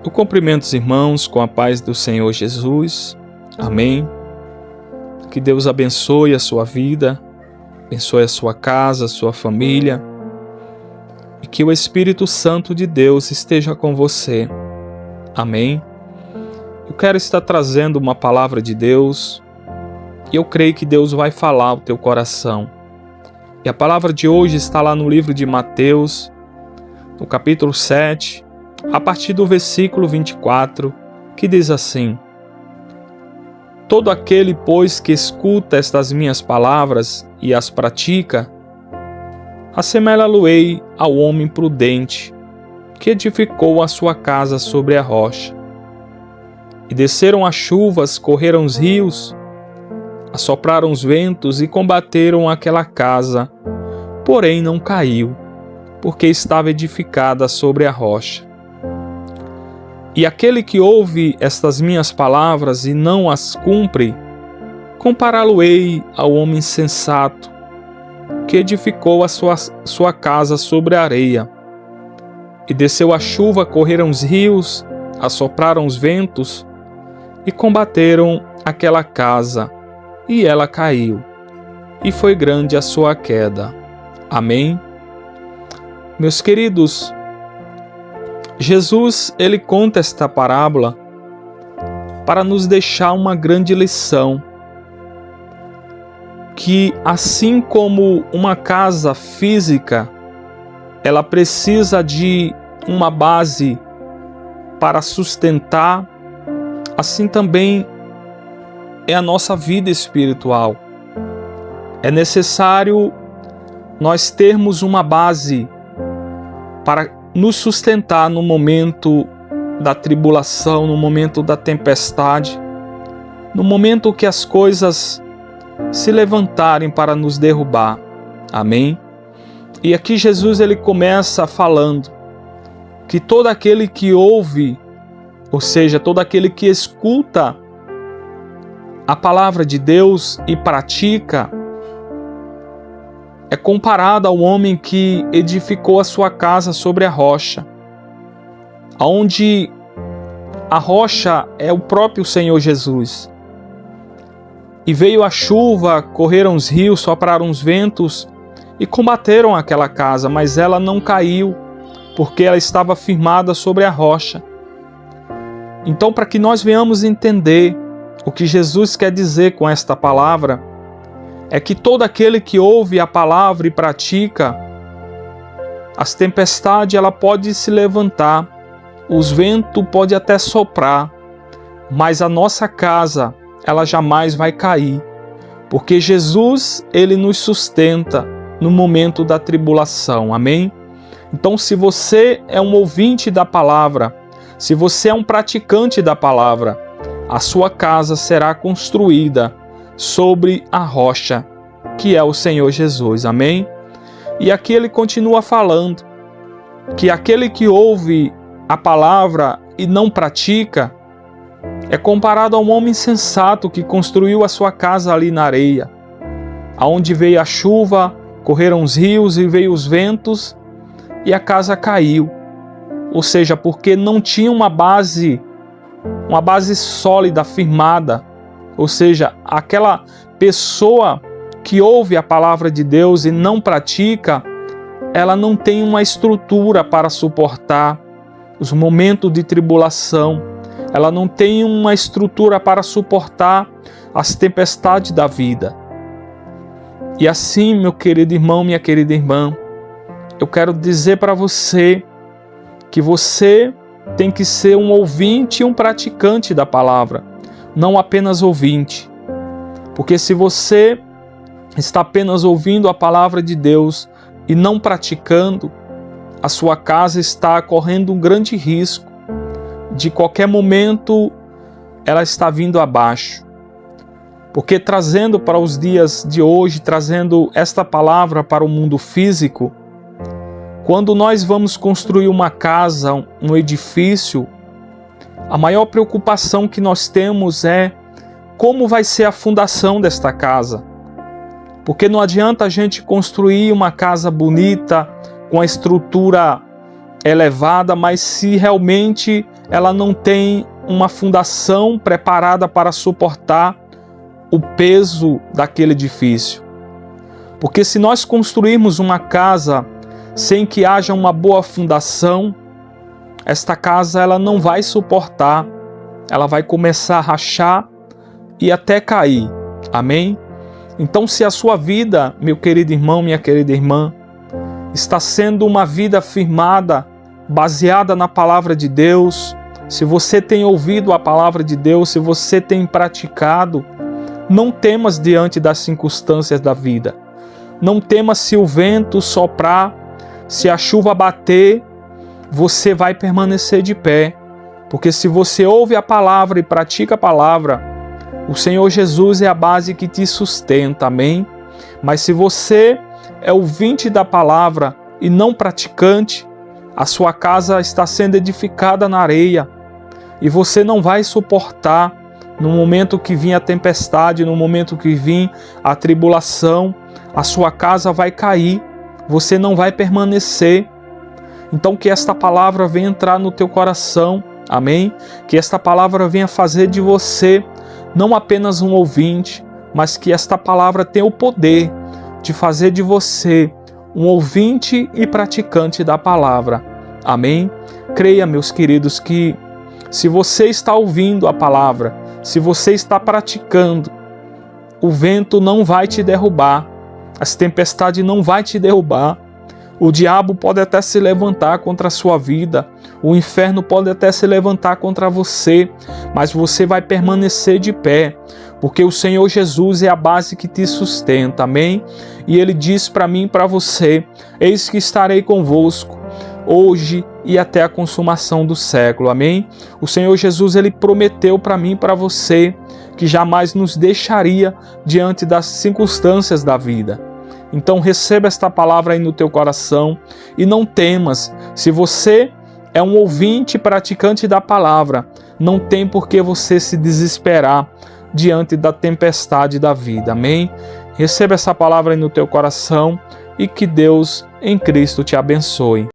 Eu cumprimento os irmãos com a paz do Senhor Jesus. Amém. Que Deus abençoe a sua vida, abençoe a sua casa, a sua família, e que o Espírito Santo de Deus esteja com você. Amém. Eu quero estar trazendo uma palavra de Deus, e eu creio que Deus vai falar ao teu coração. E a palavra de hoje está lá no livro de Mateus, no capítulo 7, a partir do versículo 24, que diz assim: Todo aquele, pois, que escuta estas minhas palavras e as pratica, assemelhá-lo-ei ao homem prudente, que edificou a sua casa sobre a rocha. E desceram as chuvas, correram os rios, assopraram os ventos e combateram aquela casa, porém não caiu, porque estava edificada sobre a rocha. E aquele que ouve estas minhas palavras e não as cumpre, compará-lo-ei ao homem sensato, que edificou a sua casa sobre a areia. E desceu a chuva, correram os rios, assopraram os ventos e combateram aquela casa, e ela caiu, e foi grande a sua queda. Amém? Meus queridos, Jesus, ele conta esta parábola para nos deixar uma grande lição, que assim como uma casa física, ela precisa de uma base para sustentar, assim também é a nossa vida espiritual. É necessário nós termos uma base para nos sustentar no momento da tribulação, no momento da tempestade, no momento que as coisas se levantarem para nos derrubar. Amém? E aqui Jesus ele começa falando que todo aquele que ouve, ou seja, todo aquele que escuta a palavra de Deus e pratica, é comparado ao homem que edificou a sua casa sobre a rocha, onde a rocha é o próprio Senhor Jesus. E veio a chuva, correram os rios, sopraram os ventos e combateram aquela casa, mas ela não caiu, porque ela estava firmada sobre a rocha. Então, para que nós venhamos entender o que Jesus quer dizer com esta palavra, é que todo aquele que ouve a palavra e pratica, as tempestades ela pode se levantar, os ventos podem até soprar, mas a nossa casa ela jamais vai cair, porque Jesus ele nos sustenta no momento da tribulação. Amém? Então, se você é um ouvinte da palavra, se você é um praticante da palavra, a sua casa será construída sobre a rocha, que é o Senhor Jesus. Amém? E aqui ele continua falando que aquele que ouve a palavra e não pratica é comparado a um homem sensato que construiu a sua casa ali na areia, aonde veio a chuva, correram os rios e veio os ventos e a casa caiu. Ou seja, porque não tinha uma base sólida, firmada. Ou seja, aquela pessoa que ouve a palavra de Deus e não pratica, ela não tem uma estrutura para suportar os momentos de tribulação, ela não tem uma estrutura para suportar as tempestades da vida. E assim, meu querido irmão, minha querida irmã, eu quero dizer para você que você tem que ser um ouvinte e um praticante da palavra, não apenas ouvinte. Porque se você está apenas ouvindo a palavra de Deus e não praticando, a sua casa está correndo um grande risco. De qualquer momento, ela está vindo abaixo. Porque trazendo para os dias de hoje, trazendo esta palavra para o mundo físico, quando nós vamos construir uma casa, um edifício, a maior preocupação que nós temos é como vai ser a fundação desta casa. Porque não adianta a gente construir uma casa bonita, com a estrutura elevada, mas se realmente ela não tem uma fundação preparada para suportar o peso daquele edifício. Porque se nós construirmos uma casa sem que haja uma boa fundação, esta casa ela não vai suportar, ela vai começar a rachar e até cair. Amém? Então, se a sua vida, meu querido irmão, minha querida irmã, está sendo uma vida firmada, baseada na palavra de Deus, se você tem ouvido a palavra de Deus, se você tem praticado, não temas diante das circunstâncias da vida. Não temas se o vento soprar, se a chuva bater, você vai permanecer de pé. Porque se você ouve a palavra e pratica a palavra, o Senhor Jesus é a base que te sustenta, amém? Mas se você é ouvinte da palavra e não praticante, a sua casa está sendo edificada na areia e você não vai suportar no momento que vir a tempestade, no momento que vir a tribulação, a sua casa vai cair, você não vai permanecer. Então que esta palavra venha entrar no teu coração, amém? Que esta palavra venha fazer de você não apenas um ouvinte, mas que esta palavra tenha o poder de fazer de você um ouvinte e praticante da palavra. Amém? Creia, meus queridos, que se você está ouvindo a palavra, se você está praticando, o vento não vai te derrubar, as tempestades não vai te derrubar, o diabo pode até se levantar contra a sua vida, o inferno pode até se levantar contra você, mas você vai permanecer de pé, porque o Senhor Jesus é a base que te sustenta, amém? E Ele diz para mim e para você, eis que estarei convosco, hoje e até a consumação do século, amém? O Senhor Jesus, Ele prometeu para mim e para você, que jamais nos deixaria diante das circunstâncias da vida. Então receba esta palavra aí no teu coração e não temas. Se você é um ouvinte praticante da palavra, não tem por que você se desesperar diante da tempestade da vida, amém? Receba essa palavra aí no teu coração e que Deus em Cristo te abençoe.